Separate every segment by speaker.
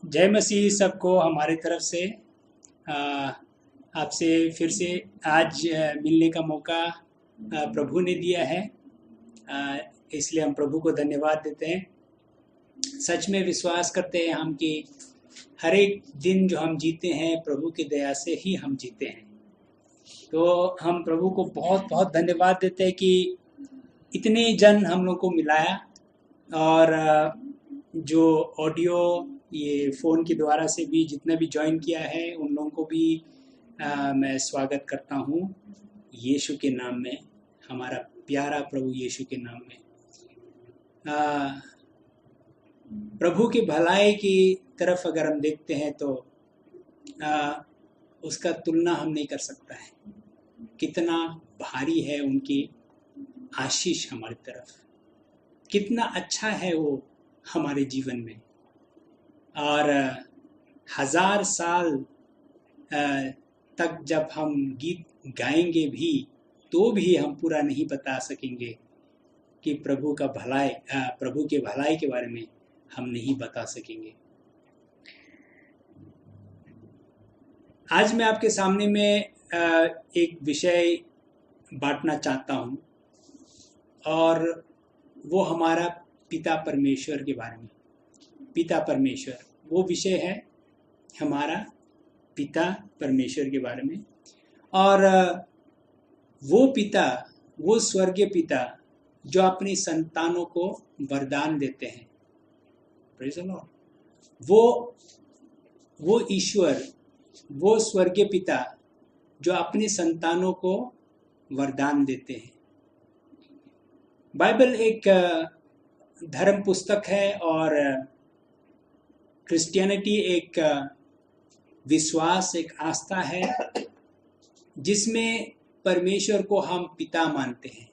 Speaker 1: जय मसीह सबको हमारे तरफ से। आ, आपसे फिर से आज मिलने का मौका प्रभु ने दिया है। इसलिए हम प्रभु को धन्यवाद देते हैं। सच में विश्वास करते हैं हम कि हर एक दिन जो हम जीते हैं प्रभु की दया से ही हम जीते हैं। तो हम प्रभु को बहुत बहुत धन्यवाद देते हैं कि इतने जन हम लोग को मिलाया, और जो ऑडियो ये फ़ोन के द्वारा से भी जितना भी ज्वाइन किया है उन लोगों को भी मैं स्वागत करता हूँ यीशु के नाम में, हमारा प्यारा प्रभु यीशु के नाम में। प्रभु की भलाई की तरफ अगर हम देखते हैं तो उसका तुलना हम नहीं कर सकता है। कितना भारी है उनकी आशीष हमारी तरफ, कितना अच्छा है वो हमारे जीवन में। और 1000 साल तक जब हम गीत गाएंगे भी तो भी हम पूरा नहीं बता सकेंगे कि प्रभु के भलाई के बारे में हम नहीं बता सकेंगे। आज मैं आपके सामने में एक विषय बांटना चाहता हूँ, और वो हमारा पिता परमेश्वर के बारे में। पिता परमेश्वर वो विषय है हमारा, पिता परमेश्वर के बारे में। और वो पिता, वो स्वर्गीय पिता जो अपनी संतानों को वरदान देते हैं। Praise the Lord. वो ईश्वर, वो स्वर्गीय पिता जो अपनी संतानों को वरदान देते हैं। बाइबल एक धर्म पुस्तक है, और क्रिश्चियनिटी एक विश्वास, एक आस्था है जिसमें परमेश्वर को हम पिता मानते हैं,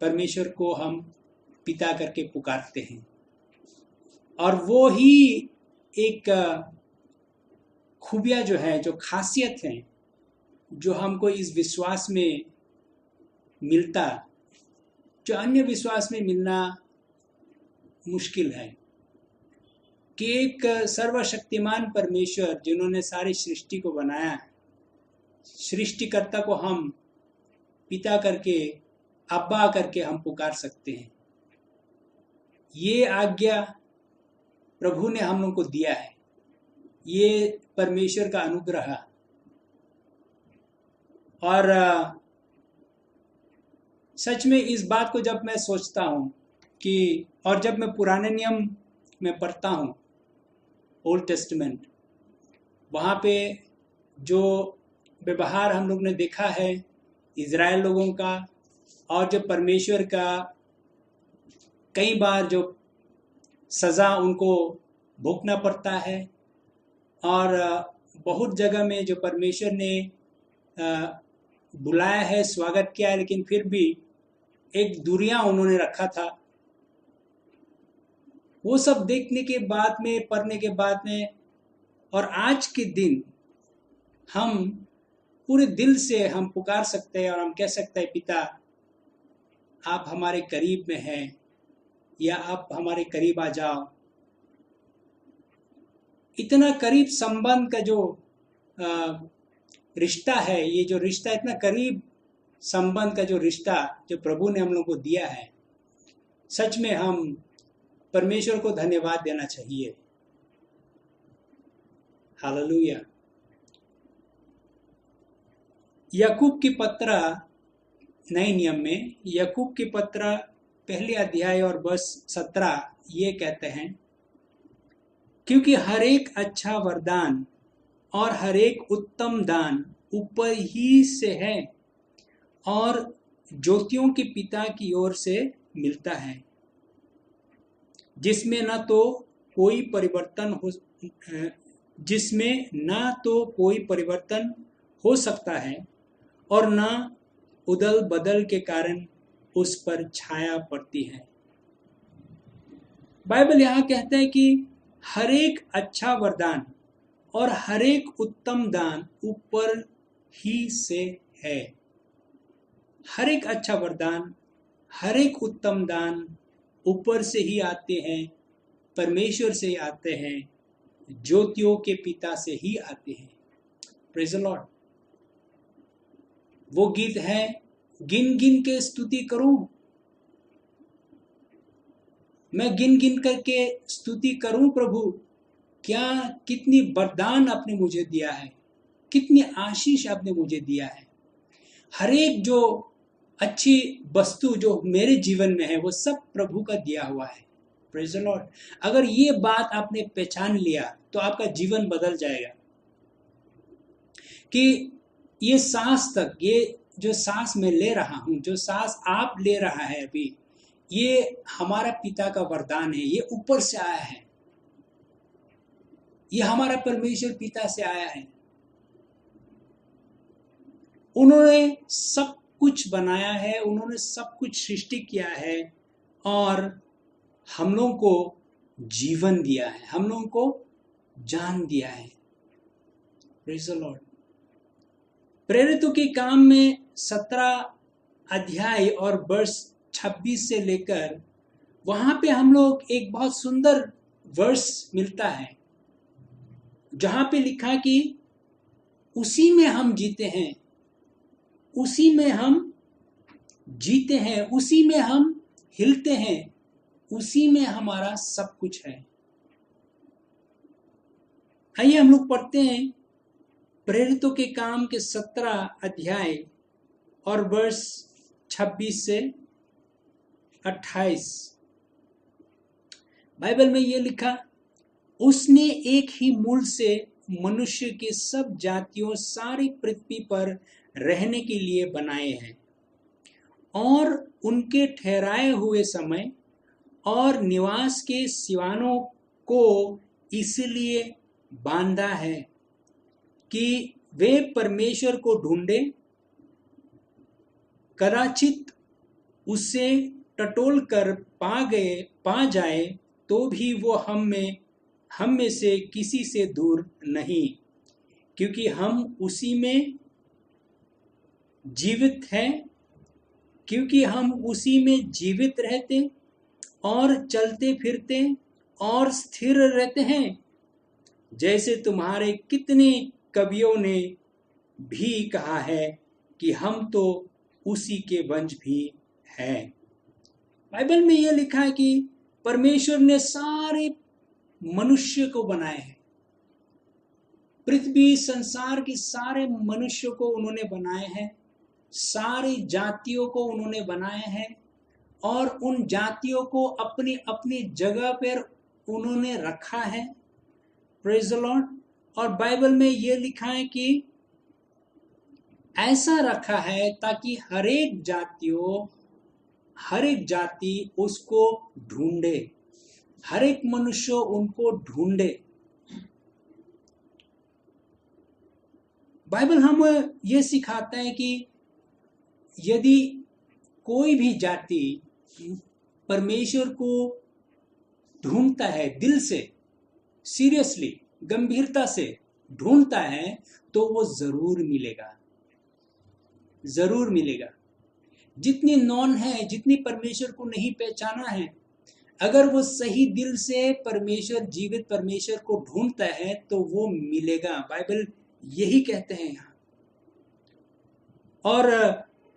Speaker 1: परमेश्वर को हम पिता करके पुकारते हैं। और वो ही एक खूबियाँ जो है, जो खासियत है, जो हमको इस विश्वास में मिलता, जो अन्य विश्वास में मिलना मुश्किल है, कि एक सर्वशक्तिमान परमेश्वर जिन्होंने सारी सृष्टि को बनाया है, सृष्टिकर्ता को हम पिता करके, अब्बा करके हम पुकार सकते हैं। ये आज्ञा प्रभु ने हम लोग को दिया है, ये परमेश्वर का अनुग्रह। और सच में इस बात को जब मैं सोचता हूँ कि, और जब मैं पुराने नियम में पढ़ता हूँ, ओल्ड टेस्टमेंट, वहाँ पे जो व्यवहार हम लोग ने देखा है इज़राइल लोगों का, और जो परमेश्वर का कई बार जो सज़ा उनको भुगतना पड़ता है, और बहुत जगह में जो परमेश्वर ने बुलाया है, स्वागत किया है, लेकिन फिर भी एक दूरियां उन्होंने रखा था। वो सब देखने के बाद में, पढ़ने के बाद में, और आज के दिन हम पूरे दिल से हम पुकार सकते हैं और हम कह सकते हैं, पिता आप हमारे करीब में हैं, या आप हमारे करीब आ जाओ। इतना करीब संबंध का जो रिश्ता है, ये जो रिश्ता, इतना करीब संबंध का जो रिश्ता जो प्रभु ने हम लोग को दिया है, सच में हम परमेश्वर को धन्यवाद देना चाहिए। हालेलुया। याकूब की पत्र, नए नियम में याकूब की पत्र पहले अध्याय और वर्ष 17 ये कहते हैं, क्योंकि हर एक अच्छा वरदान और हर एक उत्तम दान ऊपर ही से है और ज्योतियों के पिता की ओर से मिलता है, जिसमें न तो कोई परिवर्तन हो सकता है, और न उदल बदल के कारण उस पर छाया पड़ती है। बाइबल यहाँ कहता है कि हर एक अच्छा वरदान और हर एक उत्तम दान ऊपर ही से है। हर एक अच्छा वरदान, हर एक उत्तम दान ऊपर से ही आते हैं, परमेश्वर से आते हैं, ज्योतियों के पिता से ही आते हैं। Praise the Lord. वो गीत है, गिन गिन के स्तुति करूं, मैं गिन गिन करके स्तुति करूं प्रभु, क्या कितनी वरदान आपने मुझे दिया है, कितनी आशीष आपने मुझे दिया है। हर एक जो अच्छी वस्तु जो मेरे जीवन में है वो सब प्रभु का दिया हुआ है। Praise the Lord. अगर ये बात आपने पहचान लिया तो आपका जीवन बदल जाएगा कि ये सांस तक, ये जो सांस मैं ले रहा हूं, जो सांस आप ले रहा है अभी, ये हमारा पिता का वरदान है, ये ऊपर से आया है, ये हमारा परमेश्वर पिता से आया है। उन्होंने सब कुछ बनाया है, उन्होंने सब कुछ सृष्टि किया है और हम लोगों को जीवन दिया है, हम लोगों को जान दिया है। Praise the Lord. प्रेरितों के काम में 17 अध्याय और वर्ष 26 से लेकर वहां पे हम लोग एक बहुत सुंदर वर्ष मिलता है जहां पे लिखा कि उसी में हम जीते हैं, उसी में हम जीते हैं, उसी में हम हिलते हैं, उसी में हमारा सब कुछ है। आइए हम लोग पढ़ते हैं प्रेरितों के काम के 17 अध्याय और वर्ष 26 से 28। बाइबल में यह लिखा, उसने एक ही मूल से मनुष्य के सब जातियों सारी पृथ्वी पर रहने के लिए बनाए हैं और उनके ठहराए हुए समय और निवास के सिवानों को इसलिए बांधा है कि वे परमेश्वर को ढूंढे, कदाचित उसे टटोल कर पा जाए तो भी वो हम में से किसी से दूर नहीं, क्योंकि हम उसी में जीवित हैं, क्योंकि हम उसी में जीवित रहते और चलते फिरते और स्थिर रहते हैं, जैसे तुम्हारे कितने कवियों ने भी कहा है कि हम तो उसी के वंश भी हैं। बाइबल में यह लिखा है कि परमेश्वर ने सारे मनुष्य को बनाए हैं, पृथ्वी संसार की सारे मनुष्यों को उन्होंने बनाए हैं, सारी जातियों को उन्होंने बनाए हैं और उन जातियों को अपनी अपनी जगह पर उन्होंने रखा है। Praise the Lord. और बाइबल में यह लिखा है कि ऐसा रखा है ताकि हर एक जाति उसको ढूंढे, हर एक मनुष्य उनको ढूंढे। बाइबल हम ये सिखाता है कि यदि कोई भी जाति परमेश्वर को ढूंढता है, दिल से, सीरियसली, गंभीरता से ढूंढता है, तो वो जरूर मिलेगा, जरूर मिलेगा। जितनी नॉन है, जितनी परमेश्वर को नहीं पहचाना है, अगर वो सही दिल से परमेश्वर, जीवित परमेश्वर को ढूंढता है तो वो मिलेगा। बाइबल यही कहते हैं यहाँ। और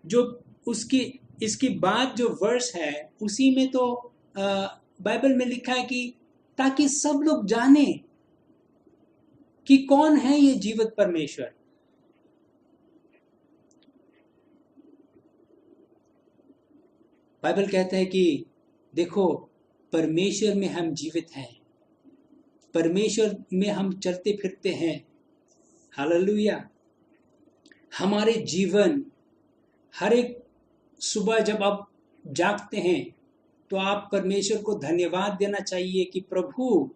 Speaker 1: जो इसकी बात जो वर्ष है उसी में तो बाइबल में लिखा है कि ताकि सब लोग जाने कि कौन है ये जीवित परमेश्वर। बाइबल कहता है कि देखो, परमेश्वर में हम जीवित हैं, परमेश्वर में हम चलते फिरते हैं। हालेलुया। हमारे जीवन, हर एक सुबह जब आप जागते हैं तो आप परमेश्वर को धन्यवाद देना चाहिए कि प्रभु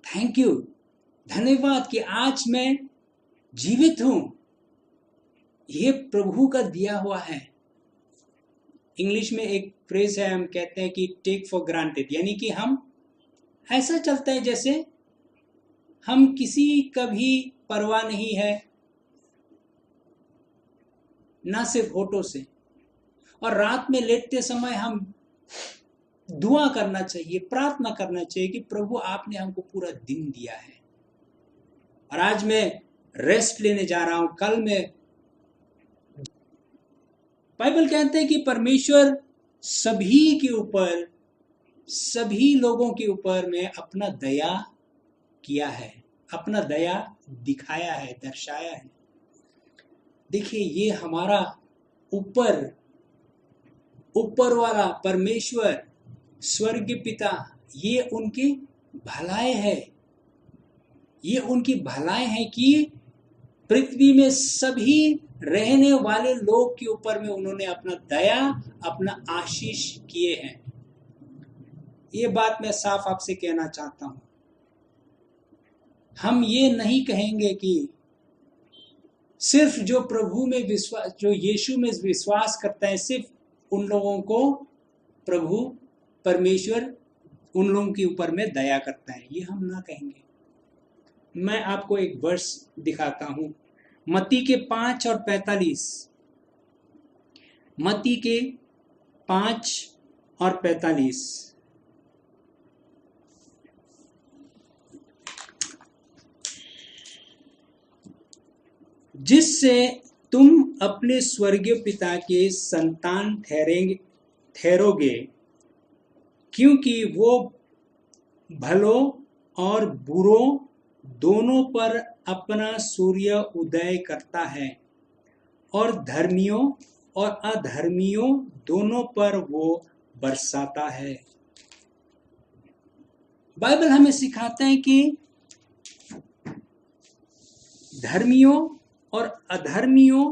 Speaker 1: थैंक यू, धन्यवाद कि आज मैं जीवित हूं, ये प्रभु का दिया हुआ है। इंग्लिश में एक फ्रेज है, हम कहते हैं कि टेक फॉर ग्रांटेड, यानी कि हम ऐसा चलता है जैसे हम किसी का भी परवाह नहीं है, ना सिर्फ होठों से। और रात में लेटते समय हम दुआ करना चाहिए, प्रार्थना करना चाहिए कि प्रभु आपने हमको पूरा दिन दिया है और आज मैं रेस्ट लेने जा रहा हूं, कल मैं। बाइबल कहते हैं कि परमेश्वर सभी के ऊपर, सभी लोगों के ऊपर में अपना दया किया है, अपना दया दिखाया है, दर्शाया है। देखिए, ये हमारा ऊपर वाला परमेश्वर, स्वर्ग पिता, ये उनकी भलाई है, ये उनकी भलाई है कि पृथ्वी में सभी रहने वाले लोग के ऊपर में उन्होंने अपना दया, अपना आशीष किए हैं। ये बात मैं साफ आपसे कहना चाहता हूं। हम ये नहीं कहेंगे कि सिर्फ जो प्रभु में विश्वास, जो यीशु में विश्वास करता है, सिर्फ उन लोगों को प्रभु परमेश्वर उन लोगों के ऊपर में दया करता है, ये हम ना कहेंगे। मैं आपको एक वर्स दिखाता हूं, मत्ती के 5 और 45। मत्ती के 5 और 45। जिससे तुम अपने स्वर्गीय पिता के संतान ठहरोगे, क्योंकि वो भलों और बुरों दोनों पर अपना सूर्य उदय करता है और धर्मियों और अधर्मियों दोनों पर वो बरसाता है। बाइबल हमें सिखाता है कि धर्मियों और अधर्मियों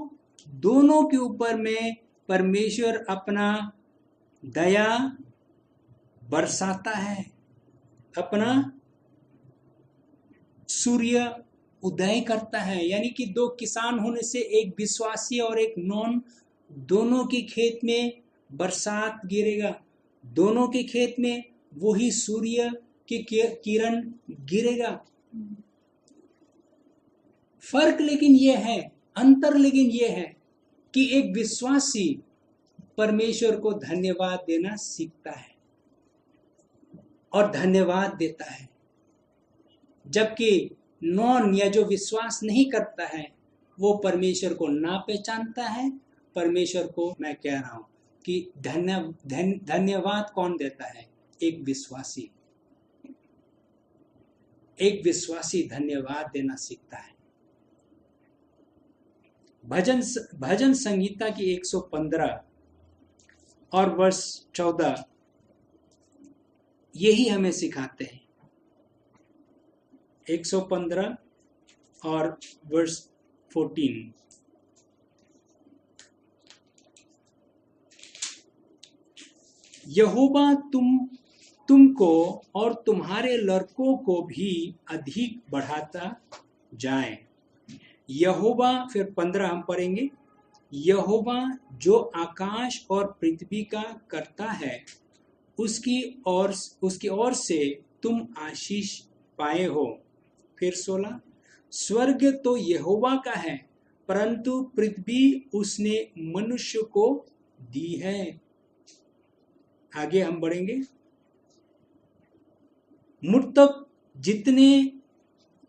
Speaker 1: दोनों के ऊपर में परमेश्वर अपना दया बरसाता है, अपना सूर्य उदय करता है। यानी कि दो किसान होने से, एक विश्वासी और एक नॉन, दोनों के खेत में बरसात गिरेगा, दोनों के खेत में वही सूर्य की किरण गिरेगा। फर्क लेकिन यह है, अंतर लेकिन यह है कि एक विश्वासी परमेश्वर को धन्यवाद देना सीखता है और धन्यवाद देता है, जबकि नॉन या जो विश्वास नहीं करता है वो परमेश्वर को ना पहचानता है। परमेश्वर को मैं कह रहा हूं कि धन्यवाद कौन देता है? एक विश्वासी। एक विश्वासी धन्यवाद देना सीखता है। भजन संगीता की 115 और वर्ष 14 यही हमें सिखाते हैं। 115 और वर्ष 14। यहोवा तुमको और तुम्हारे लड़कों को भी अधिक बढ़ाता जाए। यहोवा, फिर 15 हम पढ़ेंगे। यहोवा जो आकाश और पृथ्वी का करता है, उसकी ओर से तुम आशीष पाए हो। फिर 16, स्वर्ग तो यहोवा का है, परंतु पृथ्वी उसने मनुष्य को दी है। आगे हम बढ़ेंगे। मृतक जितने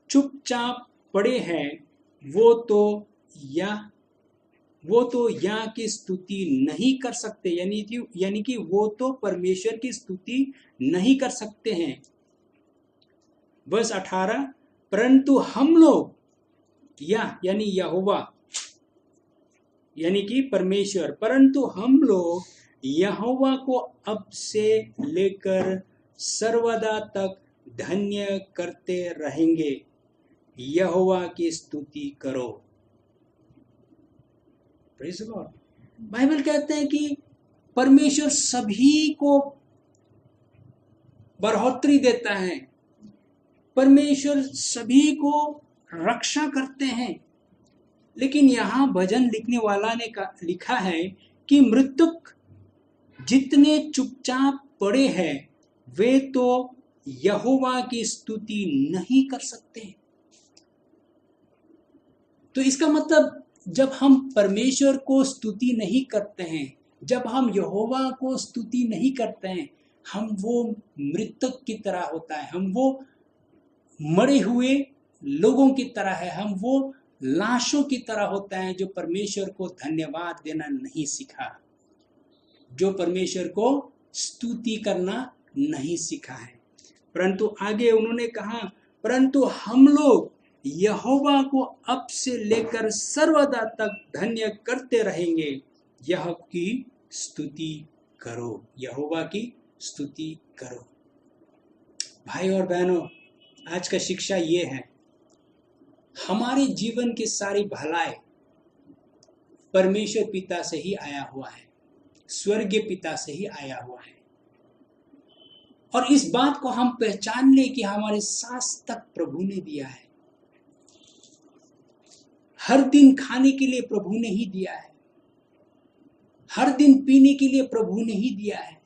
Speaker 1: चुपचाप पड़े हैं, वो तो या की स्तुति नहीं कर सकते, यानी कि वो तो परमेश्वर की स्तुति नहीं कर सकते हैं। वर्ष 18, परंतु हम लोग यानी यहोवा, यानी कि परमेश्वर, परंतु हम लोग यहोवा को अब से लेकर सर्वदा तक धन्य करते रहेंगे। यहोवा की स्तुति करो। Praise God. बाइबल कहते हैं कि परमेश्वर सभी को बढ़ोतरी देता है, परमेश्वर सभी को रक्षा करते हैं। लेकिन यहाँ भजन लिखने वाला ने लिखा है कि मृतक जितने चुपचाप पड़े हैं, वे तो यहोवा की स्तुति नहीं कर सकते। तो इसका मतलब, जब हम परमेश्वर को स्तुति नहीं करते हैं, जब हम यहोवा को स्तुति नहीं करते हैं, हम वो मृतक की तरह होता है, हम वो मरे हुए लोगों की तरह है, हम वो लाशों की तरह होता है जो परमेश्वर को धन्यवाद देना नहीं सीखा, जो परमेश्वर को स्तुति करना नहीं सीखा है। परंतु आगे उन्होंने कहा, परंतु हम लोग यहोवा को अब से लेकर सर्वदा तक धन्य करते रहेंगे। यह की स्तुति करो, यहोवा की स्तुति करो। भाई और बहनों, आज का शिक्षा ये है, हमारे जीवन की सारी भलाई परमेश्वर पिता से ही आया हुआ है, स्वर्गीय पिता से ही आया हुआ है। और इस बात को हम पहचान लें कि हमारे सांस तक प्रभु ने दिया है, हर दिन खाने के लिए प्रभु ने ही दिया है, हर दिन पीने के लिए प्रभु ने ही दिया है।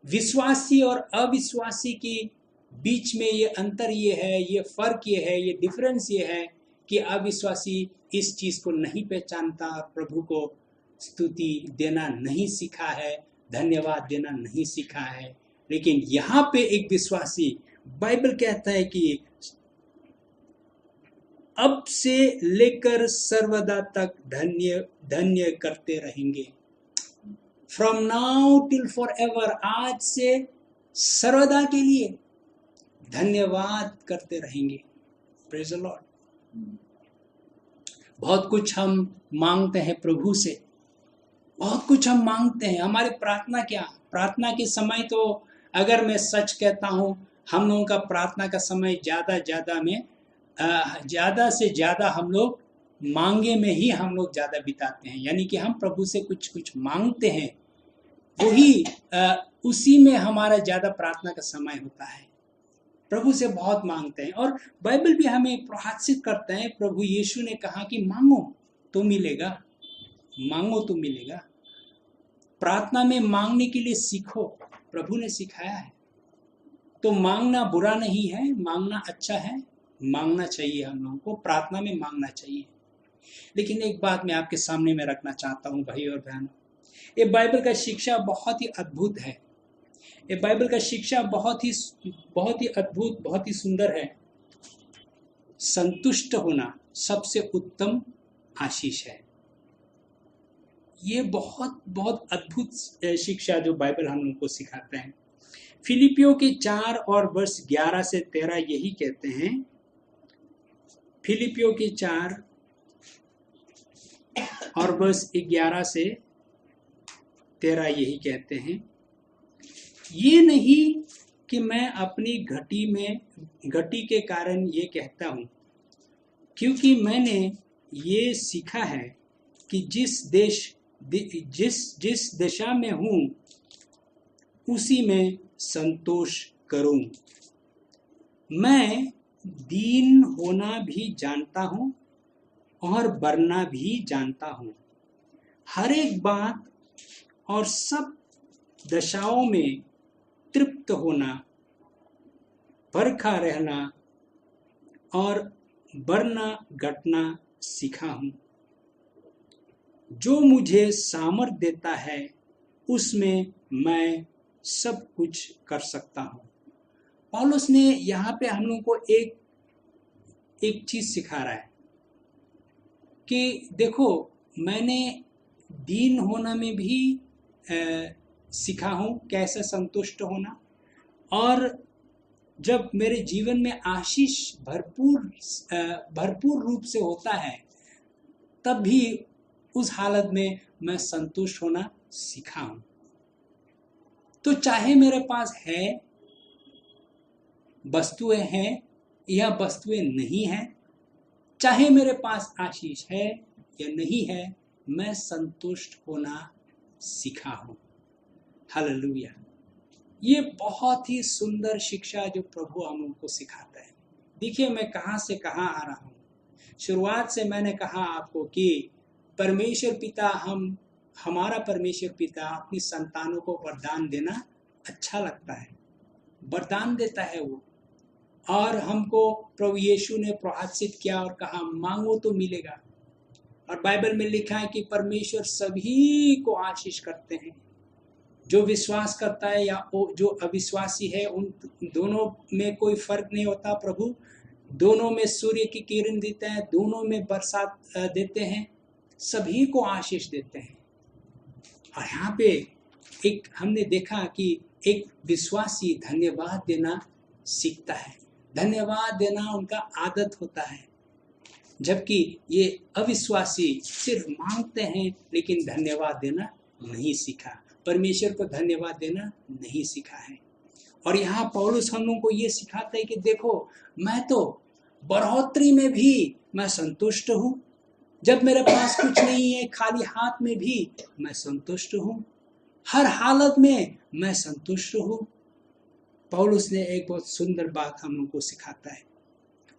Speaker 1: विश्वासी और अविश्वासी के बीच में ये अंतर ये है, ये फर्क ये है, ये डिफरेंस ये है कि अविश्वासी इस चीज को नहीं पहचानता, प्रभु को स्तुति देना नहीं सीखा है, धन्यवाद देना नहीं सीखा है। लेकिन यहाँ पे एक विश्वासी, बाइबल कहता है कि अब से लेकर सर्वदा तक धन्य धन्य करते रहेंगे। From now till for ever, आज से सर्वदा के लिए धन्यवाद करते रहेंगे। Praise the Lord. बहुत कुछ हम मांगते हैं प्रभु से, बहुत कुछ हम मांगते हैं। हमारी प्रार्थना क्या, प्रार्थना के समय तो अगर मैं सच कहता हूँ, हम लोगों का प्रार्थना का समय ज़्यादा से ज़्यादा हम लोग मांगे में ही हम लोग ज़्यादा बिताते हैं। यानी कि हम प्रभु से कुछ कुछ मांगते हैं, वही उसी में हमारा ज़्यादा प्रार्थना का समय होता है। प्रभु से बहुत मांगते हैं और बाइबल भी हमें प्रोत्साहित करते हैं। प्रभु यीशु ने कहा कि मांगो तो मिलेगा, मांगो तो मिलेगा। प्रार्थना में मांगने के लिए सीखो, प्रभु ने सिखाया है। तो मांगना बुरा नहीं है, मांगना अच्छा है, मांगना चाहिए, हम लोगों को प्रार्थना में मांगना चाहिए। लेकिन एक बात मैं आपके सामने में रखना चाहता हूँ भाई और बहनों, ये बाइबल का शिक्षा बहुत ही अद्भुत है। ये बाइबल का शिक्षा बहुत ही अद्भुत, बहुत ही सुंदर है। संतुष्ट होना सबसे उत्तम आशीष है। ये बहुत अद्भुत शिक्षा जो बाइबल हम लोगों को सिखाता है। फिलिपियों के 4 और वर्ष 11 से 13 यही कहते हैं। फिलिपियों के 4 और वर्ष 11 से 13 यही कहते हैं, ये नहीं कि मैं अपनी घटी के कारण ये कहता हूँ, क्योंकि मैंने ये सीखा है कि जिस दिशा में हूँ उसी में संतोष करूं। मैं दीन होना भी जानता हूँ और बढ़ना भी जानता हूँ। हर एक बात और सब दशाओं में तृप्त होना, बरखा रहना और बढ़ना घटना सीखा हूँ। जो मुझे सामर्थ देता है उसमें मैं सब कुछ कर सकता हूँ। पौलुस ने यहाँ पे हम लोगों को एक चीज सिखा रहा है कि देखो, मैंने दीन होना में भी सीखा हूँ कैसे संतुष्ट होना, और जब मेरे जीवन में आशीष भरपूर रूप से होता है तब भी उस हालत में मैं संतुष्ट होना सीखा हूँ। तो चाहे मेरे पास है, वस्तुएं हैं या वस्तुएं नहीं हैं, चाहे मेरे पास आशीष है या नहीं है, मैं संतुष्ट होना सीखा हूँ। हालेलुया। ये बहुत ही सुंदर शिक्षा जो प्रभु हम लोगों को सिखाता है। देखिए, मैं कहाँ से कहाँ आ रहा हूँ। शुरुआत से मैंने कहा आपको कि परमेश्वर पिता, हमारा परमेश्वर पिता अपनी संतानों को वरदान देना अच्छा लगता है, वरदान देता है वो। और हमको प्रभु यीशु ने प्रोत्साहित किया और कहा, मांगो तो मिलेगा, और बाइबल में लिखा है कि परमेश्वर सभी को आशीष करते हैं। जो विश्वास करता है या जो अविश्वासी है, उन दोनों में कोई फर्क नहीं होता। प्रभु दोनों में सूर्य की किरण देते हैं, दोनों में बरसात देते हैं, सभी को आशीष देते हैं। और यहाँ पे एक हमने देखा कि एक विश्वासी धन्यवाद देना सीखता है। धन्यवाद देना उनका आदत होता है, जबकि ये अविश्वासी सिर्फ मांगते हैं लेकिन धन्यवाद देना नहीं सीखा, परमेश्वर को धन्यवाद देना नहीं सीखा है। और यहाँ पौलुस हम लोगों को ये सिखाता है कि देखो, मैं तो बढ़ोतरी में भी मैं संतुष्ट हूँ, जब मेरे पास कुछ नहीं है, खाली हाथ में भी मैं संतुष्ट हूँ, हर हालत में मैं संतुष्ट हूँ। पौलुस ने एक बहुत सुंदर बात हम लोगों को सिखाता है।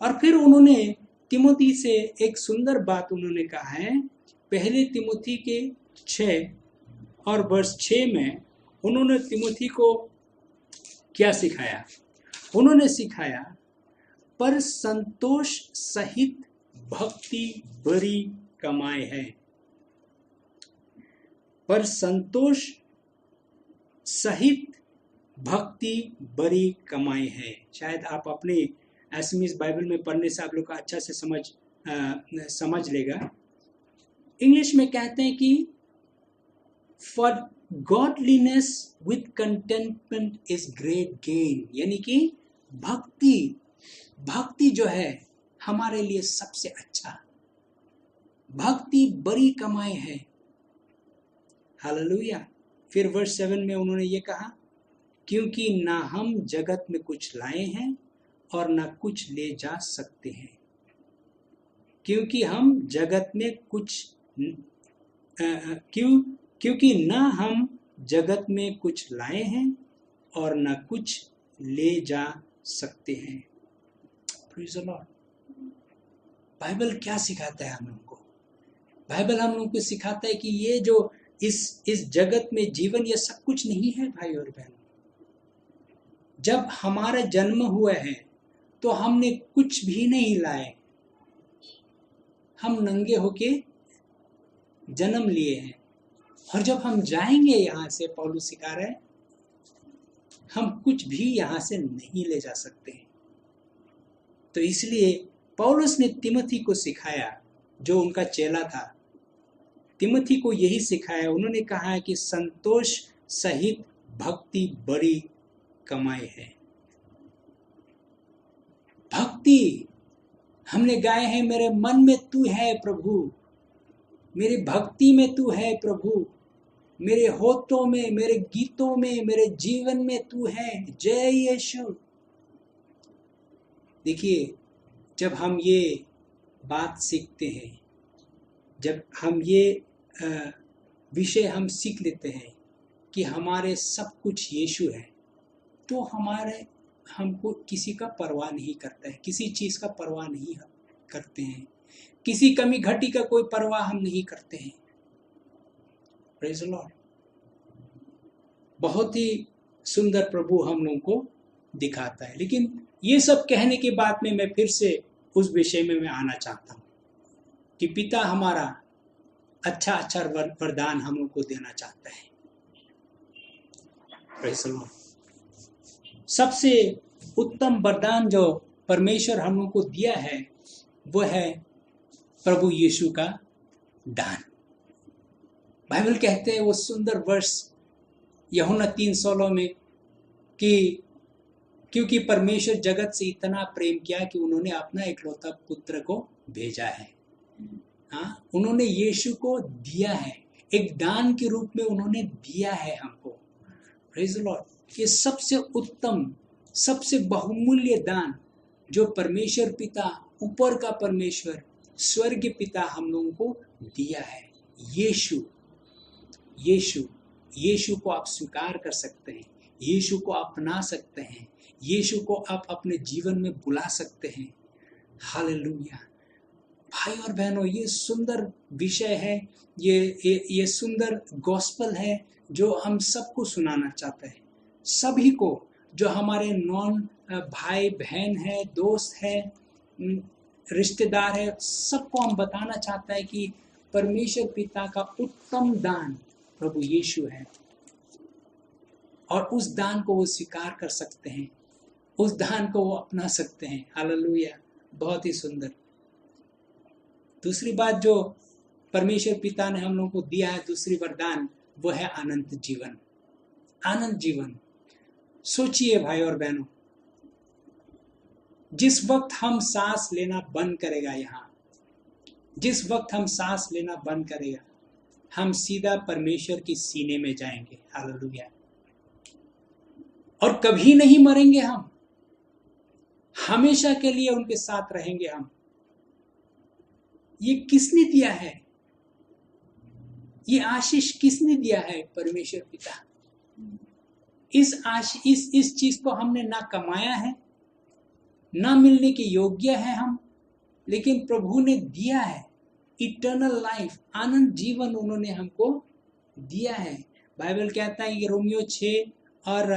Speaker 1: और फिर उन्होंने तिमोथी से एक सुंदर बात उन्होंने कहा है। पहले तिमोथी के 6 और वर्ष 6 में उन्होंने तिमोथी को क्या सिखाया? उन्होंने सिखाया, पर संतोष सहित भक्ति बड़ी कमाई है। पर संतोष सहित भक्ति बड़ी कमाई है। शायद आप अपने एसएमएस बाइबल में पढ़ने से आप लोग का अच्छा से समझ लेगा। इंग्लिश में कहते हैं कि for godliness with contentment is great gain, यानी कि भक्ति जो है हमारे लिए सबसे अच्छा, भक्ति बड़ी कमाई है। हालेलुया। फिर वर्ष 7 में उन्होंने ये कहा, क्योंकि ना हम जगत में कुछ लाए हैं और ना कुछ ले जा सकते हैं। क्योंकि हम जगत में कुछ क्योंकि ना हम जगत में कुछ लाए हैं और ना कुछ ले जा सकते हैं। Praise the Lord. बाइबल क्या सिखाता है हम लोगों को? बाइबल हम लोगों को सिखाता है कि ये जो इस जगत में जीवन, ये सब कुछ नहीं है भाई और बहनों। जब हमारा जन्म हुआ है तो हमने कुछ भी नहीं लाए, हम नंगे होके जन्म लिए हैं। और जब हम जाएंगे यहाँ से, पौलुस सिखा रहे हैं, हम कुछ भी यहाँ से नहीं ले जा सकते। तो इसलिए पौलुस ने तिमोथी को सिखाया, जो उनका चेला था, तिमोथी को यही सिखाया। उन्होंने कहा है कि संतोष सहित भक्ति बड़ी कमाई है। भक्ति हमने गाए हैं, मेरे मन में तू है प्रभु, मेरी भक्ति में तू है प्रभु, मेरे होठों में, मेरे गीतों में, मेरे जीवन में तू है। जय यीशु। देखिए, जब हम ये बात सीखते हैं, जब हम ये विषय हम सीख लेते हैं कि हमारे सब कुछ यीशु है, तो हमको किसी का परवाह नहीं करता है, किसी चीज़ का परवाह नहीं करते हैं, किसी कमी घटी का कोई परवाह हम नहीं करते हैं। Praise the Lord. बहुत ही सुंदर प्रभु हम लोगों को दिखाता है। लेकिन ये सब कहने के बाद में मैं फिर से उस विषय में मैं आना चाहता हूँ कि पिता हमारा अच्छा वरदान हम लोग को देना चाहता है। Praise the Lord. सबसे उत्तम वरदान जो परमेश्वर हम लोग को दिया है वो है प्रभु यीशु का दान। बाइबल कहते हैं वो सुंदर वर्ष यूहन्ना 3:16 में कि क्योंकि परमेश्वर जगत से इतना प्रेम किया कि उन्होंने अपना इकलौता पुत्र को भेजा है। हाँ, उन्होंने यीशु को दिया है, एक दान के रूप में उन्होंने दिया है हमको। Praise the Lord. ये सबसे उत्तम, सबसे बहुमूल्य दान जो परमेश्वर पिता, ऊपर का परमेश्वर, स्वर्ग पिता हम लोगों को दिया है। यीशु को आप स्वीकार कर सकते हैं, यीशु को अपना सकते हैं, यीशु को आप अपने जीवन में बुला सकते हैं। हालेलुया। भाई और बहनों, ये सुंदर विषय है, ये सुंदर गॉस्पल है जो हम सबको सुनाना चाहते हैं। सभी को, जो हमारे नॉन भाई बहन है, दोस्त है, रिश्तेदार है, सबको हम बताना चाहते हैं कि परमेश्वर पिता का उत्तम दान प्रभु यीशु है, और उस दान को वो स्वीकार कर सकते हैं, उस दान को वो अपना सकते हैं। हालेलुया, बहुत ही सुंदर। दूसरी बात जो परमेश्वर पिता ने हम लोगों को दिया है, दूसरी वरदान, वो है अनंत जीवन। अनंत जीवन। सोचिए भाई और बहनों, जिस वक्त हम सांस लेना बंद करेगा, यहाँ जिस वक्त हम सांस लेना बंद करेगा, हम सीधा परमेश्वर की सीने में जाएंगे। हालेलुया। और कभी नहीं मरेंगे, हम हमेशा के लिए उनके साथ रहेंगे हम। ये किसने दिया है? ये आशीष किसने दिया है? परमेश्वर पिता। इस चीज को हमने ना कमाया है, ना मिलने के योग्य है हम, लेकिन प्रभु ने दिया है। इटर्नल लाइफ, आनंद जीवन उन्होंने हमको दिया है। बाइबल कहता है कि रोमियो 6 और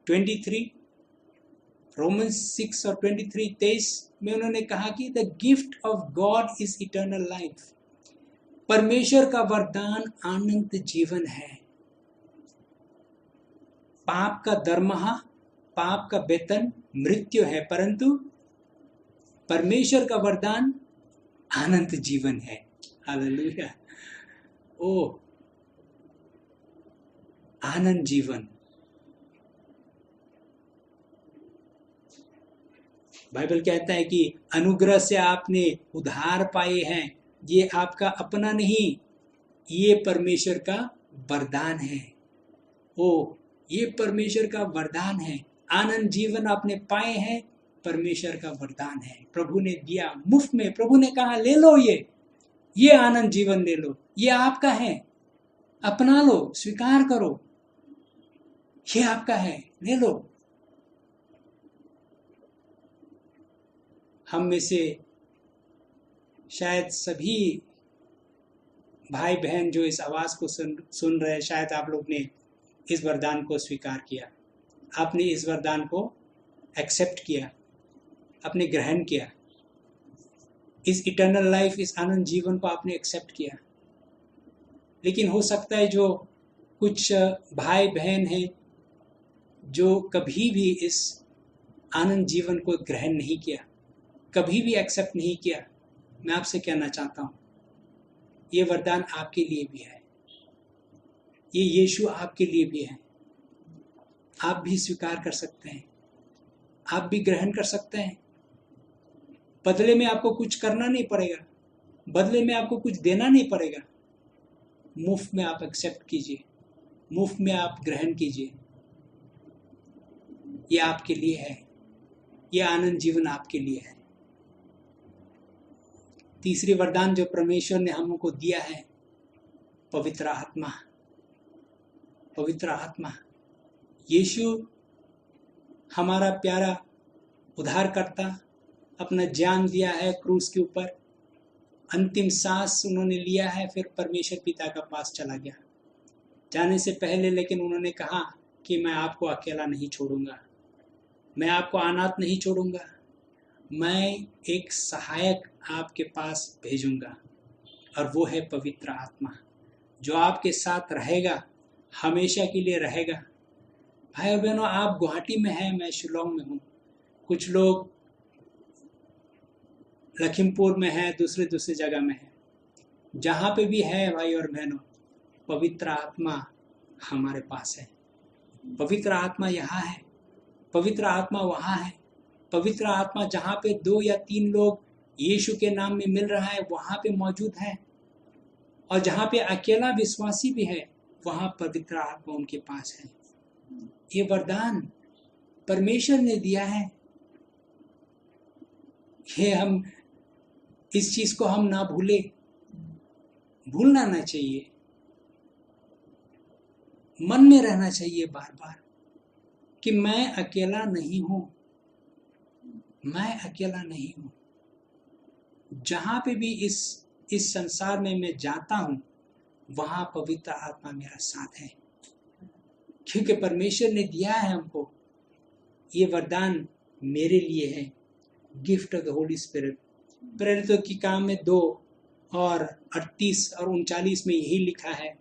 Speaker 1: 23, रोमन्स 6 और 23 में उन्होंने कहा कि the gift of God is eternal life. परमेश्वर का वरदान अनंत जीवन है। पाप का दरमहा, पाप का वेतन मृत्यु है, परंतु परमेश्वर का वरदान अनंत जीवन है। हालेलुया। ओ आनंद जीवन। बाइबल कहता है कि अनुग्रह से आपने उद्धार पाए हैं, ये आपका अपना नहीं, ये परमेश्वर का वरदान है। ओ ये परमेश्वर का वरदान है। आनंद जीवन आपने पाए हैं, परमेश्वर का वरदान है। प्रभु ने दिया मुफ्त में। प्रभु ने कहा ले लो, ये आनंद जीवन ले लो, ये आपका है, अपना लो, स्वीकार करो, ये आपका है, ले लो। हम में से शायद सभी भाई बहन जो इस आवाज को सुन रहे हैं, शायद आप लोग ने इस वरदान को स्वीकार किया, आपने इस वरदान को एक्सेप्ट किया, आपने ग्रहण किया, इस इटर्नल लाइफ, इस आनंद जीवन को आपने एक्सेप्ट किया। लेकिन हो सकता है जो कुछ भाई बहन हैं जो कभी भी इस आनंद जीवन को ग्रहण नहीं किया, कभी भी एक्सेप्ट नहीं किया, मैं आपसे कहना चाहता हूँ, ये वरदान आपके लिए भी है, ये यीशु आपके लिए भी है। आप भी स्वीकार कर सकते हैं, आप भी ग्रहण कर सकते हैं। बदले में आपको कुछ करना नहीं पड़ेगा, बदले में आपको कुछ देना नहीं पड़ेगा। मुफ्त में आप एक्सेप्ट कीजिए, मुफ्त में आप ग्रहण कीजिए। ये आपके लिए है, ये आनंद जीवन आपके लिए है। तीसरी वरदान जो परमेश्वर ने हमको दिया है, पवित्र आत्मा। पवित्र आत्मा। यीशु हमारा प्यारा उद्धारकर्ता अपना जान दिया है क्रूस के ऊपर, अंतिम सांस उन्होंने लिया है, फिर परमेश्वर पिता का पास चला गया। जाने से पहले लेकिन उन्होंने कहा कि मैं आपको अकेला नहीं छोड़ूंगा, मैं आपको अनाथ नहीं छोड़ूंगा, मैं एक सहायक आपके पास भेजूंगा, और वो है पवित्र आत्मा, जो आपके साथ रहेगा, हमेशा के लिए रहेगा। भाई और बहनों, आप गुवाहाटी में हैं, मैं शिलोंग में हूँ, कुछ लोग लखीमपुर में है, दूसरे जगह में है। जहाँ पे भी है भाई और बहनों, पवित्र आत्मा हमारे पास है। पवित्र आत्मा यहाँ है, पवित्र आत्मा वहाँ है। पवित्र आत्मा जहाँ पे 2 या 3 लोग यीशु के नाम में मिल रहा है, वहाँ पे मौजूद है। और जहाँ पे अकेला विश्वासी भी है, वहाँ पवित्र आत्मा उनके पास है। ये वरदान परमेश्वर ने दिया है। ये हम इस चीज को हम ना भूले, भूलना ना चाहिए, मन में रहना चाहिए बार बार कि मैं अकेला नहीं हूं, मैं अकेला नहीं हूं। जहां पे भी इस संसार में मैं जाता हूं, वहां पवित्र आत्मा मेरा साथ है, क्योंकि परमेश्वर ने दिया है हमको। ये वरदान मेरे लिए है, gift of the Holi spirit. प्रेरितों की काम में 2 और 38 और 39 में यही लिखा है,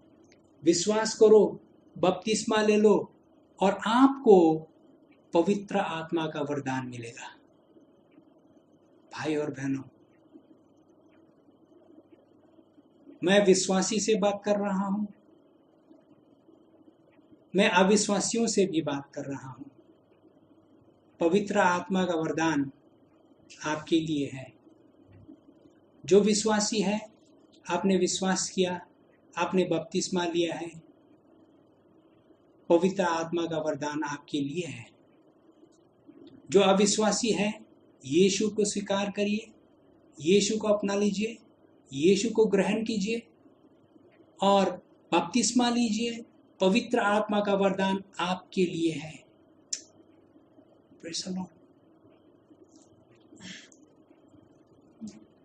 Speaker 1: विश्वास करो, बपतिस्मा ले लो और आपको पवित्र आत्मा का वरदान मिलेगा। भाई और बहनों, मैं विश्वासी से बात कर रहा हूं, मैं अविश्वासियों से भी बात कर रहा हूं। पवित्र आत्मा का वरदान आपके लिए है। जो विश्वासी है, आपने विश्वास किया, आपने बपतिस्मा लिया है, पवित्र आत्मा का वरदान आपके लिए है। जो अविश्वासी है, यीशु को स्वीकार करिए, यीशु को अपना लीजिए, यीशु को ग्रहण कीजिए और बपतिस्मा लीजिए। पवित्र आत्मा का वरदान आपके लिए है। Praise the Lord.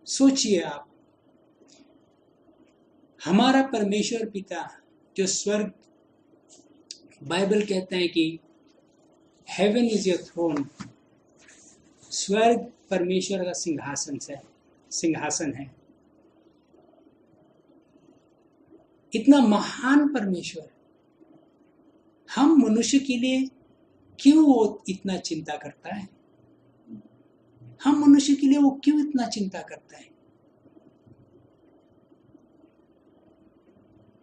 Speaker 1: सोचिए आप, हमारा परमेश्वर पिता जो स्वर्ग, बाइबल कहते हैं कि हेवन इज योर थ्रोन, स्वर्ग परमेश्वर का सिंहासन है। इतना महान परमेश्वर हम मनुष्य के लिए क्यों वो इतना चिंता करता है? हम मनुष्य के लिए वो क्यों इतना चिंता करता है?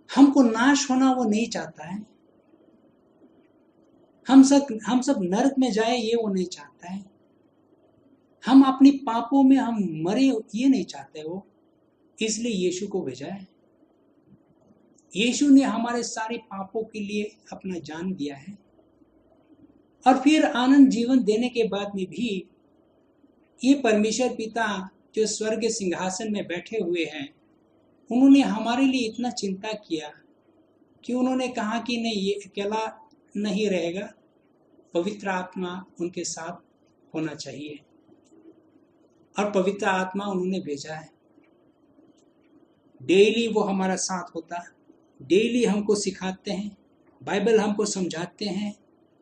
Speaker 1: हमको नाश होना वो नहीं चाहता है। हम सब नरक में जाए ये वो नहीं चाहता है। हम अपने पापों में हम मरे ये नहीं चाहते वो, इसलिए यीशु को भेजा है। यीशु ने हमारे सारे पापों के लिए अपना जान दिया है और फिर आनंद जीवन देने के बाद में भी ये परमेश्वर पिता जो स्वर्ग सिंहासन में बैठे हुए हैं, उन्होंने हमारे लिए इतना चिंता किया कि उन्होंने कहा कि नहीं, ये अकेला नहीं रहेगा, पवित्र आत्मा उनके साथ होना चाहिए और पवित्र आत्मा उन्होंने भेजा है। डेली वो हमारा साथ होता है, डेली हमको सिखाते हैं, बाइबल हमको समझाते हैं,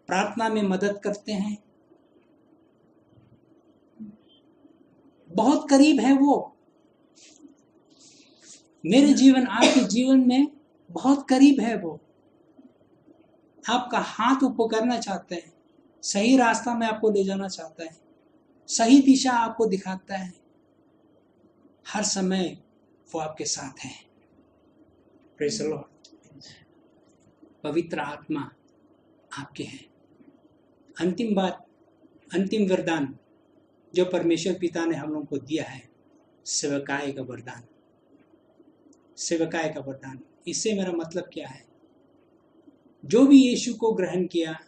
Speaker 1: प्रार्थना में मदद करते हैं। बहुत करीब है वो। मेरे जीवन, आपके जीवन में बहुत करीब है वो। आपका हाथ ऊपर करना चाहते हैं, सही रास्ता में आपको ले जाना चाहता है, सही दिशा आपको दिखाता है। हर समय वो आपके साथ है। Praise the Lord. पवित्र आत्मा आपके हैं। अंतिम बात, अंतिम वरदान जो परमेश्वर पिता ने हम लोगों को दिया है, सेवकाई का वरदान। सेवकाई का वरदान, इससे मेरा मतलब क्या है? जो भी यीशु को ग्रहण किया,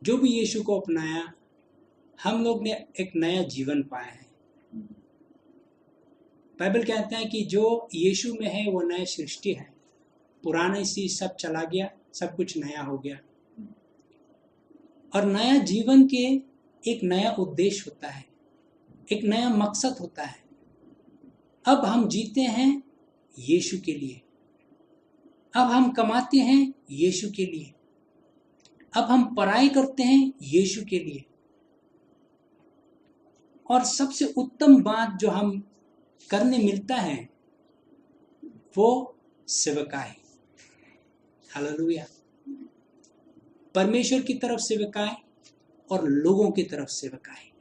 Speaker 1: जो भी यीशु को अपनाया, हम लोग ने एक नया जीवन पाया है। बाइबल कहते हैं कि जो यीशु में है वो नई सृष्टि है, पुराना चीज सब चला गया, सब कुछ नया हो गया। और नया जीवन के एक नया उद्देश्य होता है, एक नया मकसद होता है। अब हम जीते हैं यीशु के लिए, अब हम कमाते हैं यीशु के लिए, अब हम पढ़ाई करते हैं यीशु के लिए। और सबसे उत्तम बात जो हम करने मिलता है वो सेवकाई। हालेलुया। परमेश्वर की तरफ सेवकाई और लोगों की तरफ सेवकाई।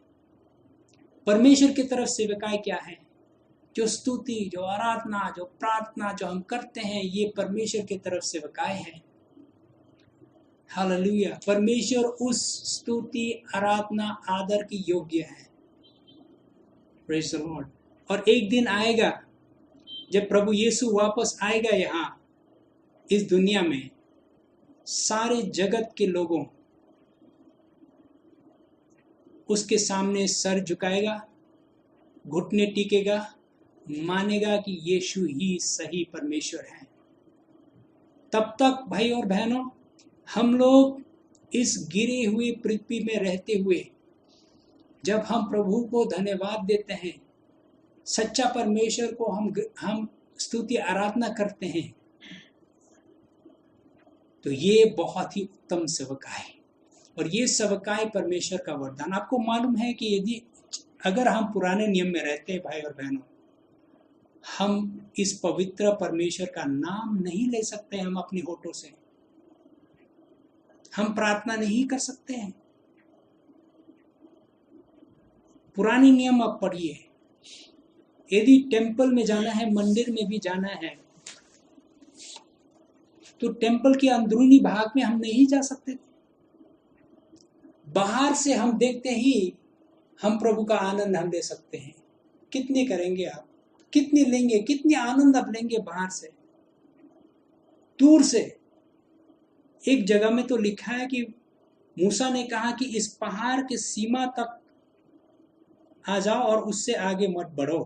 Speaker 1: परमेश्वर की तरफ सेवकाई क्या है? जो स्तुति, जो आराधना, जो प्रार्थना जो हम करते हैं, ये परमेश्वर की तरफ सेवकाई है। हालेलुया। परमेश्वर उस स्तुति, आराधना, आदर की योग्य है। Praise the Lord. और एक दिन आएगा जब प्रभु यीशु वापस आएगा यहाँ इस दुनिया में, सारे जगत के लोगों उसके सामने सर झुकाएगा, घुटने टेकेगा, मानेगा कि यीशु ही सही परमेश्वर है। तब तक भाई और बहनों, हम लोग इस गिरी हुई पृथ्वी में रहते हुए जब हम प्रभु को धन्यवाद देते हैं, सच्चा परमेश्वर को हम स्तुति आराधना करते हैं, तो ये बहुत ही उत्तम सेवकाई। और ये सेवकाई परमेश्वर का वरदान। आपको मालूम है कि यदि अगर हम पुराने नियम में रहते हैं भाई और बहनों, हम इस पवित्र परमेश्वर का नाम नहीं ले सकते, हम अपनी होठों से हम प्रार्थना नहीं कर सकते हैं। पुरानी नियम आप पढ़िए, यदि टेंपल में जाना है, मंदिर में भी जाना है, तो टेंपल के अंदरूनी भाग में हम नहीं जा सकते। बाहर से हम देखते ही हम प्रभु का आनंद हम ले सकते हैं। कितने करेंगे आप, कितने लेंगे, कितने आनंद आप लेंगे बाहर से, दूर से। एक जगह में तो लिखा है कि मूसा ने कहा कि इस पहाड़ के सीमा तक आ जाओ और उससे आगे मत बढ़ो।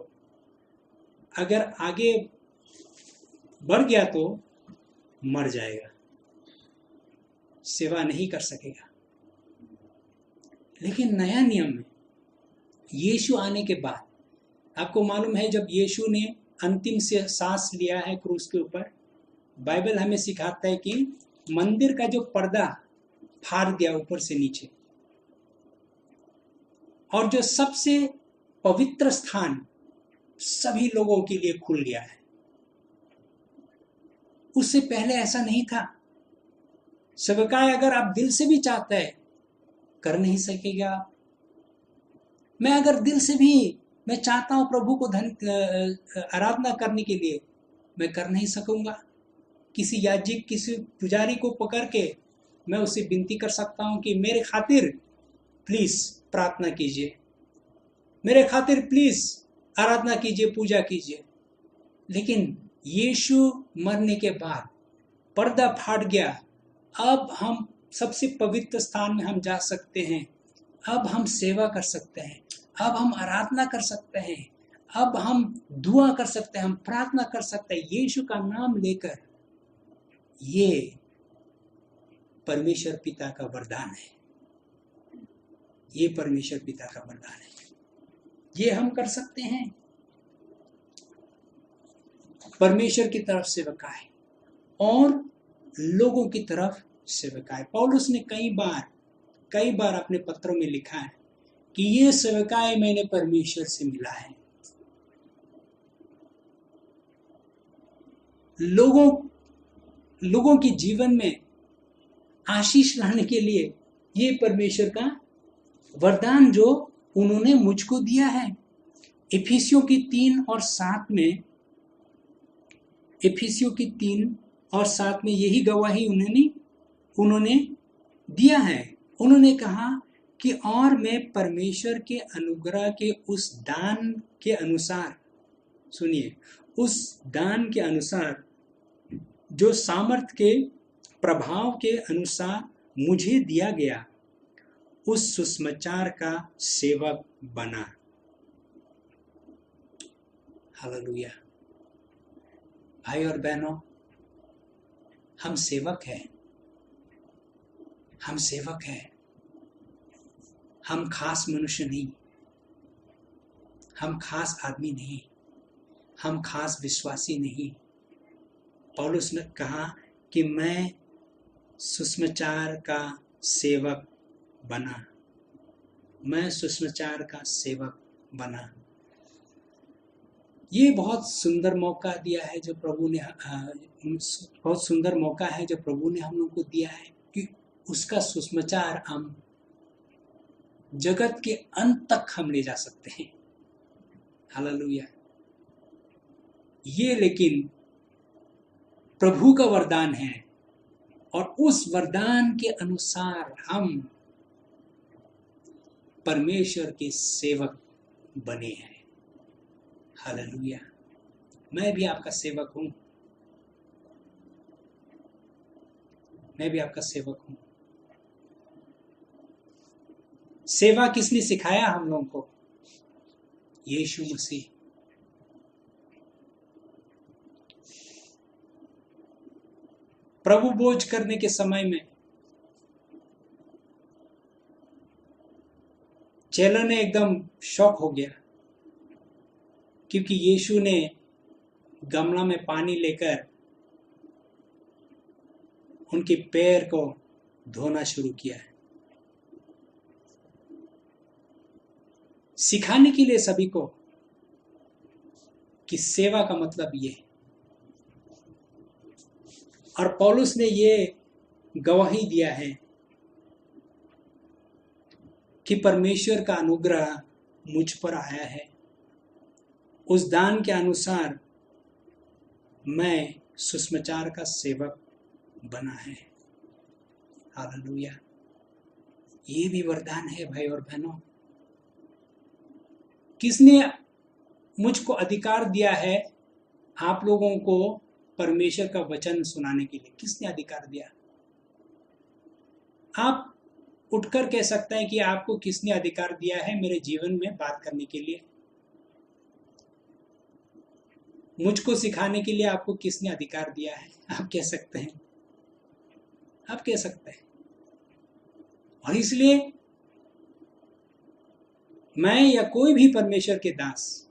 Speaker 1: अगर आगे बढ़ गया तो मर जाएगा, सेवा नहीं कर सकेगा। लेकिन नया नियम में यीशु आने के बाद, आपको मालूम है जब यीशु ने अंतिम से सांस लिया है क्रूस के ऊपर, बाइबल हमें सिखाता है कि मंदिर का जो पर्दा फाड़ दिया ऊपर से नीचे, और जो सबसे पवित्र स्थान सभी लोगों के लिए खुल गया है। उससे पहले ऐसा नहीं था। सेवकाई अगर आप दिल से भी चाहते हैं कर नहीं सकेगा। मैं अगर दिल से भी मैं चाहता हूं प्रभु को आराधना करने के लिए, मैं कर नहीं सकूंगा। किसी याजक, किसी पुजारी को पकड़ के मैं उससे विनती कर सकता हूं कि मेरे खातिर प्लीज प्रार्थना कीजिए, मेरे खातिर प्लीज आराधना कीजिए, पूजा कीजिए। लेकिन यीशु मरने के बाद पर्दा फाड़ गया। अब हम सबसे पवित्र स्थान में हम जा सकते हैं। अब हम सेवा कर सकते हैं, अब हम आराधना कर सकते हैं, अब हम दुआ कर सकते हैं, हम प्रार्थना कर सकते हैं यीशु का नाम लेकर। ये परमेश्वर पिता का वरदान है, ये परमेश्वर पिता का वरदान है, ये हम कर सकते हैं। परमेश्वर की तरफ सेवकाई और लोगों की तरफ सेवकाई। पौलुस ने कई बार अपने पत्रों में लिखा है कि ये सेवकाई मैंने परमेश्वर से मिला है। लोगों के जीवन में आशीष लाने के लिए ये परमेश्वर का वरदान जो उन्होंने मुझको दिया है। इफिसियों की 3 और 7 में यही गवाही उन्होंने दिया है। उन्होंने कहा कि और मैं परमेश्वर के अनुग्रह के उस दान के अनुसार, सुनिए, उस दान के अनुसार जो सामर्थ के प्रभाव के अनुसार मुझे दिया गया, उस सुसमाचार का सेवक बना। हालेलुया। भाई और बहनों, हम सेवक हैं, हम सेवक हैं। हम खास मनुष्य नहीं, हम खास आदमी नहीं, हम खास विश्वासी नहीं। पौलुस ने कहा कि मैं सुसमाचार का सेवक बना, मैं सुसमाचार का सेवक बना। ये बहुत सुंदर मौका दिया है जो प्रभु ने, बहुत सुंदर मौका है जो प्रभु ने हम लोग को दिया है कि उसका सुसमाचार हम जगत के अंत तक हम ले जा सकते हैं। हालेलुया। ये लेकिन प्रभु का वरदान है और उस वरदान के अनुसार हम परमेश्वर के सेवक बने हैं। हालेलुया। मैं भी आपका सेवक हूं, मैं भी आपका सेवक हूं। सेवा किसने सिखाया हम लोगों को? यीशु मसीह। प्रभु भोज करने के समय में चेलों ने एकदम शॉक हो गया, क्योंकि यीशु ने गमला में पानी लेकर उनके पैर को धोना शुरू किया है। सिखाने के लिए सभी को कि सेवा का मतलब ये है। और पौलुस ने ये गवाही दिया है कि परमेश्वर का अनुग्रह मुझ पर आया है, उस दान के अनुसार मैं सुसमाचार का सेवक बना है। हालेलुया। ये भी वरदान है भाई और बहनों। किसने मुझको अधिकार दिया है आप लोगों को परमेश्वर का वचन सुनाने के लिए? किसने अधिकार दिया? आप उठकर कह सकते हैं कि आपको किसने अधिकार दिया है मेरे जीवन में बात करने के लिए? मुझको सिखाने के लिए आपको किसने अधिकार दिया है? आप कह सकते हैं, आप कह सकते हैं। और इसलिए मैं या कोई भी परमेश्वर के दास,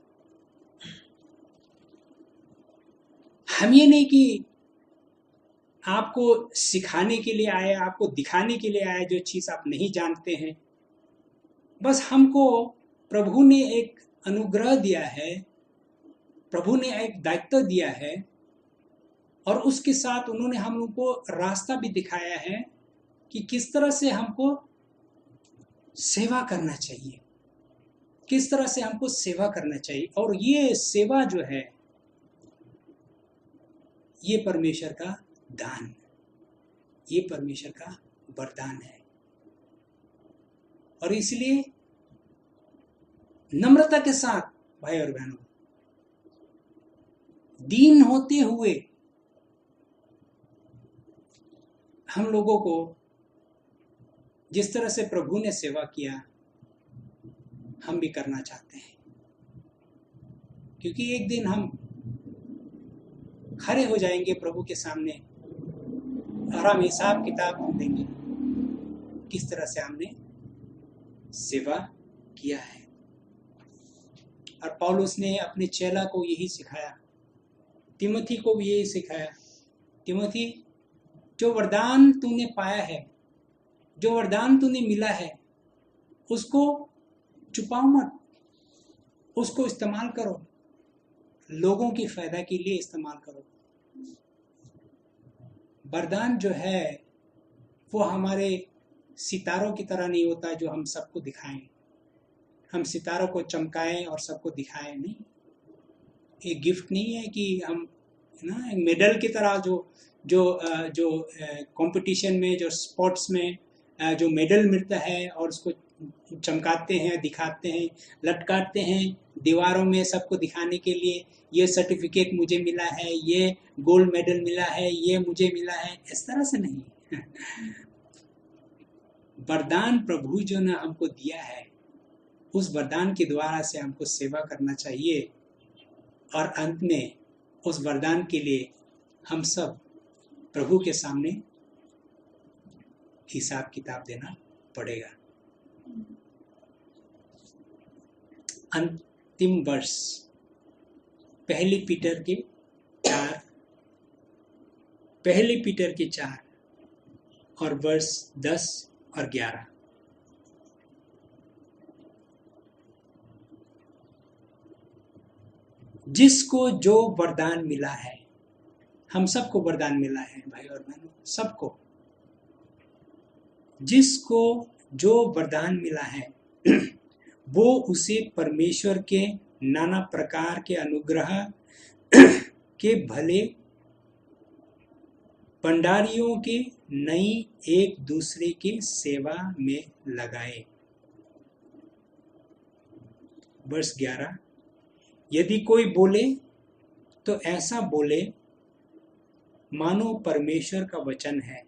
Speaker 1: हम ये नहीं कि आपको सिखाने के लिए आए, आपको दिखाने के लिए आए जो चीज आप नहीं जानते हैं। बस हमको प्रभु ने एक अनुग्रह दिया है, प्रभु ने एक दायित्व दिया है, और उसके साथ उन्होंने हम लोग को रास्ता भी दिखाया है कि किस तरह से हमको सेवा करना चाहिए, किस तरह से हमको सेवा करना चाहिए। और ये सेवा जो है ये परमेश्वर का दान, ये परमेश्वर का वरदान है। और इसलिए नम्रता के साथ भाई और बहनों, दीन होते हुए हम लोगों को जिस तरह से प्रभु ने सेवा किया हम भी करना चाहते हैं, क्योंकि एक दिन हम खड़े हो जाएंगे प्रभु के सामने और हम हिसाब किताब देंगे किस तरह से हमने सेवा किया है। और पौलुस ने अपने चेला को यही सिखाया, तिमोथी को भी यही सिखाया, तिमोथी जो वरदान तूने पाया है, जो वरदान तूने मिला है, उसको छुपाओ मत, उसको इस्तेमाल करो, लोगों की फायदा के लिए इस्तेमाल करो। वरदान जो है वो हमारे सितारों की तरह नहीं होता जो हम सबको दिखाएं, हम सितारों को चमकाएं और सबको दिखाएं, नहीं। एक गिफ्ट नहीं है कि हम ना एक मेडल की तरह जो कंपटीशन में, जो स्पोर्ट्स में जो मेडल मिलता है और उसको चमकाते हैं, दिखाते हैं, लटकाते हैं दीवारों में सबको दिखाने के लिए, ये सर्टिफिकेट मुझे मिला है, ये गोल्ड मेडल मिला है, ये मुझे मिला है, इस तरह से नहीं। वरदान प्रभु जो ने हमको दिया है, उस वरदान के द्वारा से हमको सेवा करना चाहिए, और अंत में उस वरदान के लिए हम सब प्रभु के सामने हिसाब किताब देना पड़ेगा। अंतिम वर्ष पहली पीटर के 4 और वर्ष 10 और 11। जिसको जो वरदान मिला है, हम सबको वरदान मिला है भाई और बहनों, सबको जिसको जो वरदान मिला है वो उसे परमेश्वर के नाना प्रकार के अनुग्रह के भले भंडारियों के नई एक दूसरे की सेवा में लगाए। वर्ष 11, यदि कोई बोले तो ऐसा बोले मानो परमेश्वर का वचन है,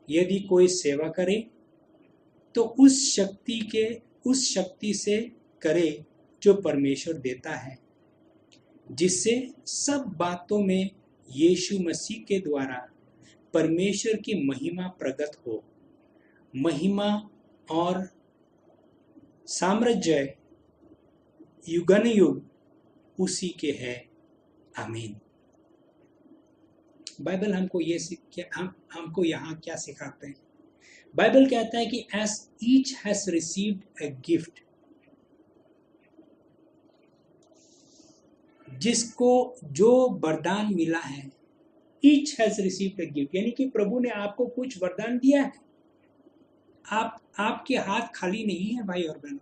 Speaker 1: यदि कोई सेवा करे तो उस शक्ति से करे जो परमेश्वर देता है, जिससे सब बातों में यीशु मसीह के द्वारा परमेश्वर की महिमा प्रकट हो। महिमा और साम्राज्य युगानुयुग उसी के है, आमीन। बाइबल हमको हमको यहाँ क्या सिखाते हैं? बाइबल कहता है कि as each has received a gift, जिसको जो वरदान मिला है, each has received a gift, यानी कि प्रभु ने आपको कुछ वरदान दिया है। आपके हाथ खाली नहीं है भाई और बहनों।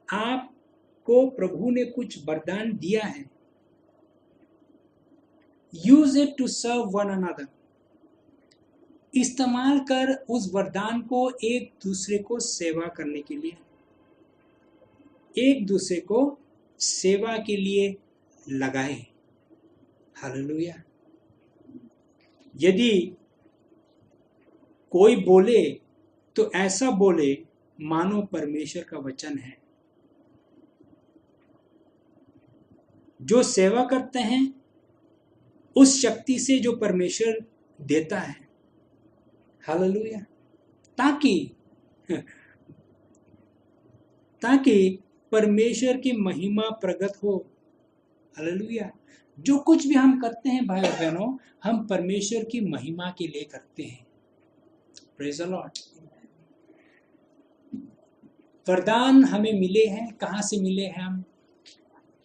Speaker 1: आपको प्रभु ने कुछ वरदान दिया है। Use it to serve one another. इस्तेमाल कर उस वरदान को एक दूसरे को सेवा करने के लिए, एक दूसरे को सेवा के लिए लगाए। हालेलुया। यदि कोई बोले तो ऐसा बोले मानो परमेश्वर का वचन है। जो सेवा करते हैं उस शक्ति से जो परमेश्वर देता है। हालेलुया। ताकि परमेश्वर की महिमा प्रकट हो। हालेलुया। जो कुछ भी हम करते हैं भाई और बहनों, हम परमेश्वर की महिमा के लिए करते हैं। Praise the Lord. वरदान हमें मिले हैं, कहाँ से मिले हैं? हम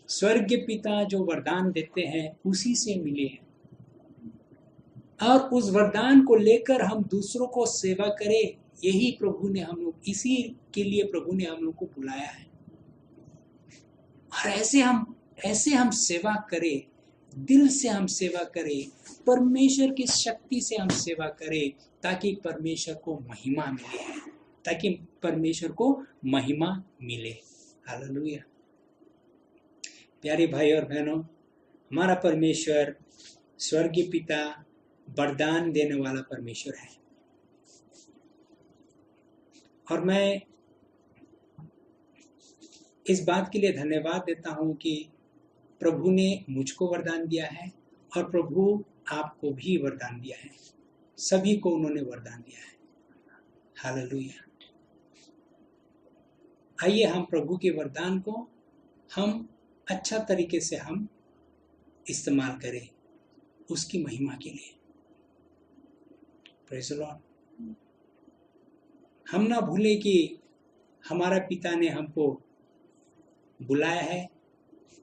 Speaker 1: स्वर्ग पिता जो वरदान देते हैं उसी से मिले हैं, और उस वरदान को लेकर हम दूसरों को सेवा करें। यही प्रभु ने हम लोग, इसी के लिए प्रभु ने हम लोग को बुलाया है। और ऐसे हम सेवा करें, दिल से हम सेवा करें, परमेश्वर की शक्ति से हम सेवा करें, ताकि परमेश्वर को महिमा मिले, ताकि परमेश्वर को महिमा मिले। हालेलुया। प्यारे भाई और बहनों, हमारा परमेश्वर स्वर्गीय पिता वरदान देने वाला परमेश्वर है। और मैं इस बात के लिए धन्यवाद देता हूं कि प्रभु ने मुझको वरदान दिया है और प्रभु आपको भी वरदान दिया है। सभी को उन्होंने वरदान दिया है। हालेलुया। आइए हम प्रभु के वरदान को हम अच्छा तरीके से हम इस्तेमाल करें उसकी महिमा के लिए। Praise the Lord. हम ना भूलें कि हमारा पिता ने हमको बुलाया है,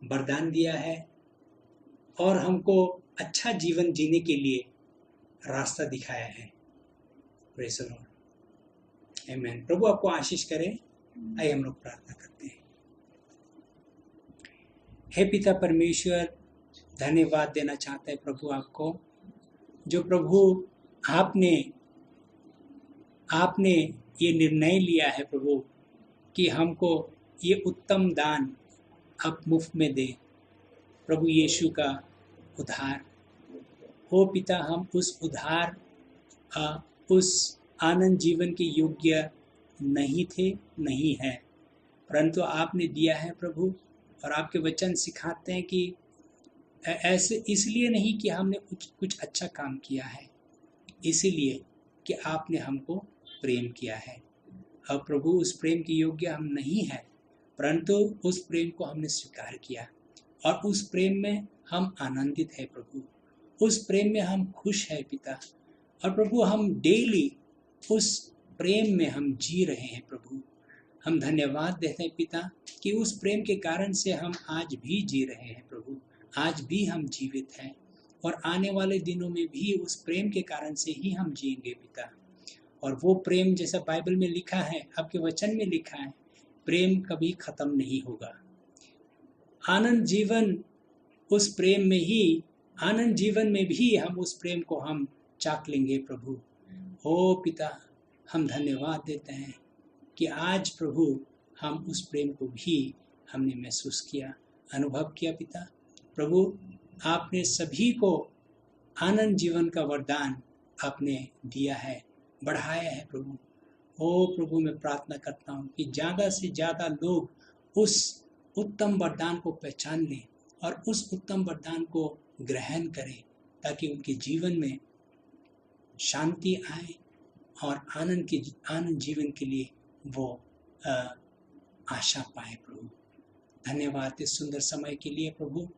Speaker 1: वरदान दिया है और हमको अच्छा जीवन जीने के लिए रास्ता दिखाया है। Praise the Lord. आमीन। प्रभु आपको आशीष करे। आइए हम लोग प्रार्थना करते हैं। हे पिता परमेश्वर, धन्यवाद देना चाहते हैं प्रभु आपको, जो प्रभु आपने ये निर्णय लिया है प्रभु कि हमको ये उत्तम दान आप मुफ्त में दे। प्रभु यीशु का उद्धार हो पिता, हम उस उद्धार उस आनंद जीवन के योग्य नहीं थे, नहीं है, परंतु आपने दिया है प्रभु। और आपके वचन सिखाते हैं कि ऐसे इसलिए नहीं कि हमने कुछ अच्छा काम किया है, इसीलिए कि आपने हमको प्रेम किया है। और प्रभु उस प्रेम के योग्य हम नहीं है, परंतु उस प्रेम को हमने स्वीकार किया और उस प्रेम में हम आनंदित है प्रभु, उस प्रेम में हम खुश है पिता। और प्रभु हम डेली उस प्रेम में हम जी रहे हैं प्रभु। हम धन्यवाद देते हैं पिता कि उस प्रेम के कारण से हम आज भी जी रहे हैं प्रभु, आज भी हम जीवित हैं और आने वाले दिनों में भी उस प्रेम के कारण से ही हम जिएंगे पिता। और वो प्रेम जैसा बाइबल में लिखा है, आपके वचन में लिखा है, प्रेम कभी खत्म नहीं होगा। आनंद जीवन उस प्रेम में ही, आनंद जीवन में भी हम उस प्रेम को हम चाख लेंगे प्रभु। ओ पिता, हम धन्यवाद देते हैं कि आज प्रभु हम उस प्रेम को भी हमने महसूस किया, अनुभव किया पिता। प्रभु आपने सभी को आनंद जीवन का वरदान आपने दिया है, बढ़ाया है प्रभु। ओ प्रभु, मैं प्रार्थना करता हूँ कि ज़्यादा से ज़्यादा लोग उस उत्तम वरदान को पहचान लें और उस उत्तम वरदान को ग्रहण करें, ताकि उनके जीवन में शांति आए और आनंद जीवन के लिए वो आशा पाए प्रभु। धन्यवाद इस सुंदर समय के लिए प्रभु।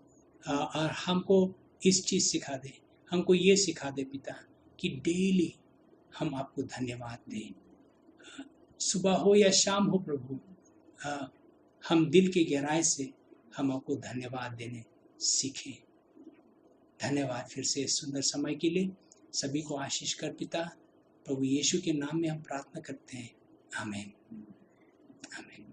Speaker 1: और हमको इस चीज़ सिखा दे, हमको ये सिखा दे पिता कि डेली हम आपको धन्यवाद दें, सुबह हो या शाम हो प्रभु। हम दिल के गहराई से हम आपको धन्यवाद देने सीखें। धन्यवाद फिर से इस सुंदर समय के लिए। सभी को आशीष कर पिता प्रभु यीशु के नाम में हम प्रार्थना करते हैं। आमीन। आमीन।